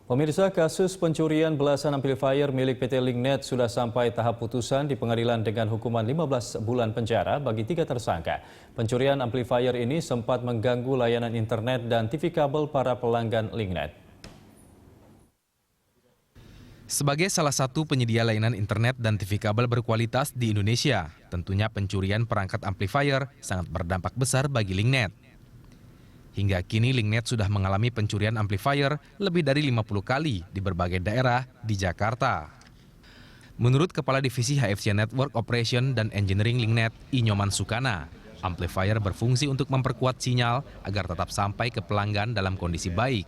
Pemirsa, kasus pencurian belasan amplifier milik PT Linknet sudah sampai tahap putusan di pengadilan dengan hukuman 15 bulan penjara bagi 3 tersangka. Pencurian amplifier ini sempat mengganggu layanan internet dan TV kabel para pelanggan Linknet. Sebagai salah satu penyedia layanan internet dan TV kabel berkualitas di Indonesia, tentunya pencurian perangkat amplifier sangat berdampak besar bagi Linknet. Hingga kini Linknet sudah mengalami pencurian amplifier lebih dari 50 kali di berbagai daerah di Jakarta. Menurut Kepala Divisi HFC Network Operation dan Engineering Linknet, Inyoman Sukana, amplifier berfungsi untuk memperkuat sinyal agar tetap sampai ke pelanggan dalam kondisi baik.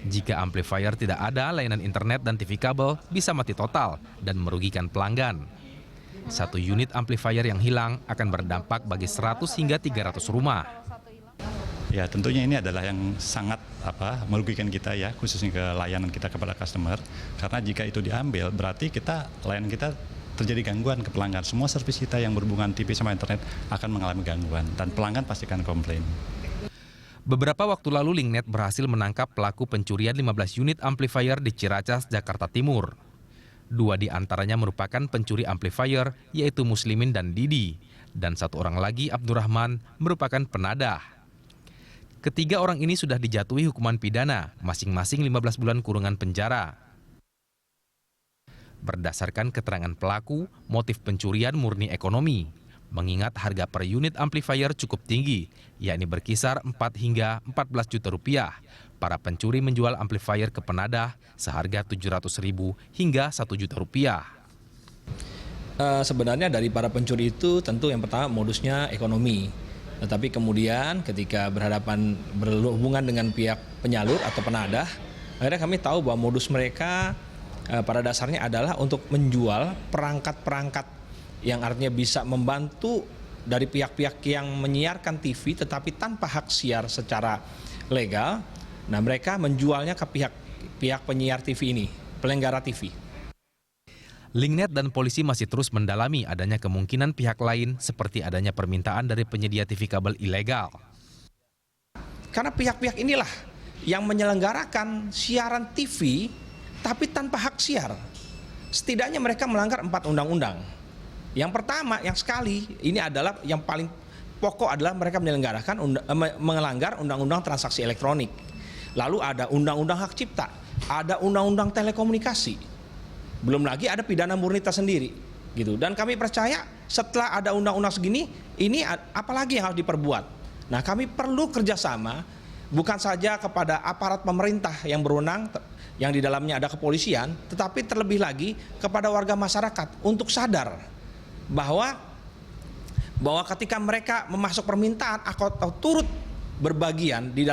Jika amplifier tidak ada, layanan internet dan TV kabel bisa mati total dan merugikan pelanggan. Satu unit amplifier yang hilang akan berdampak bagi 100 hingga 300 rumah. Ya, tentunya ini adalah yang sangat merugikan kita ya, khususnya ke layanan kita kepada customer. Karena jika itu diambil, berarti layanan kita terjadi gangguan ke pelanggan. Semua servis kita yang berhubungan TV sama internet akan mengalami gangguan dan pelanggan pasti akan komplain. Beberapa waktu lalu Linknet berhasil menangkap pelaku pencurian 15 unit amplifier di Ciracas, Jakarta Timur. 2 di antaranya merupakan pencuri amplifier, yaitu Muslimin dan Didi. Dan 1 orang lagi, Abdurrahman, merupakan penadah. Ketiga orang ini sudah dijatuhi hukuman pidana, masing-masing 15 bulan kurungan penjara. Berdasarkan keterangan pelaku, motif pencurian murni ekonomi. Mengingat harga per unit amplifier cukup tinggi, yakni berkisar 4 hingga 14 juta rupiah. Para pencuri menjual amplifier ke penadah seharga 700.000 hingga 1 juta rupiah. Sebenarnya dari para pencuri itu tentu yang pertama modusnya ekonomi. Tetapi kemudian ketika berhubungan dengan pihak penyalur atau penadah, akhirnya kami tahu bahwa modus mereka pada dasarnya adalah untuk menjual perangkat-perangkat yang artinya bisa membantu dari pihak-pihak yang menyiarkan TV tetapi tanpa hak siar secara legal. Nah, mereka menjualnya ke pihak penyiar TV ini, penyelenggara TV. Linknet dan polisi masih terus mendalami adanya kemungkinan pihak lain seperti adanya permintaan dari penyedia TV kabel ilegal. Karena pihak-pihak inilah yang menyelenggarakan siaran TV tapi tanpa hak siar. Setidaknya mereka melanggar 4 undang-undang. Yang pertama, yang sekali, ini adalah yang paling pokok adalah mereka melanggar undang-undang transaksi elektronik. Lalu ada undang-undang hak cipta, ada undang-undang telekomunikasi. Belum lagi ada pidana murni tersendiri, gitu. Dan kami percaya setelah ada undang-undang segini, ini apalagi yang harus diperbuat. Nah, kami perlu kerjasama bukan saja kepada aparat pemerintah yang berwenang, yang di dalamnya ada kepolisian, tetapi terlebih lagi kepada warga masyarakat untuk sadar bahwa ketika mereka memasuk permintaan atau turut berbagian di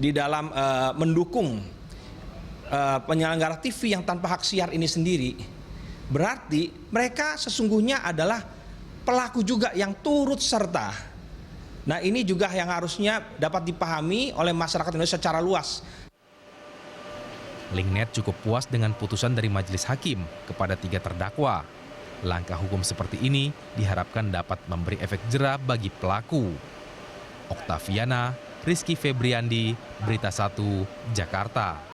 dalam mendukung penyelenggara TV yang tanpa hak siar ini sendiri, berarti mereka sesungguhnya adalah pelaku juga yang turut serta. Nah, ini juga yang harusnya dapat dipahami oleh masyarakat Indonesia secara luas. Linknet cukup puas dengan putusan dari majelis hakim kepada 3 terdakwa. Langkah hukum seperti ini diharapkan dapat memberi efek jera bagi pelaku. Oktaviana, Rizky Febriandi, Berita 1, Jakarta.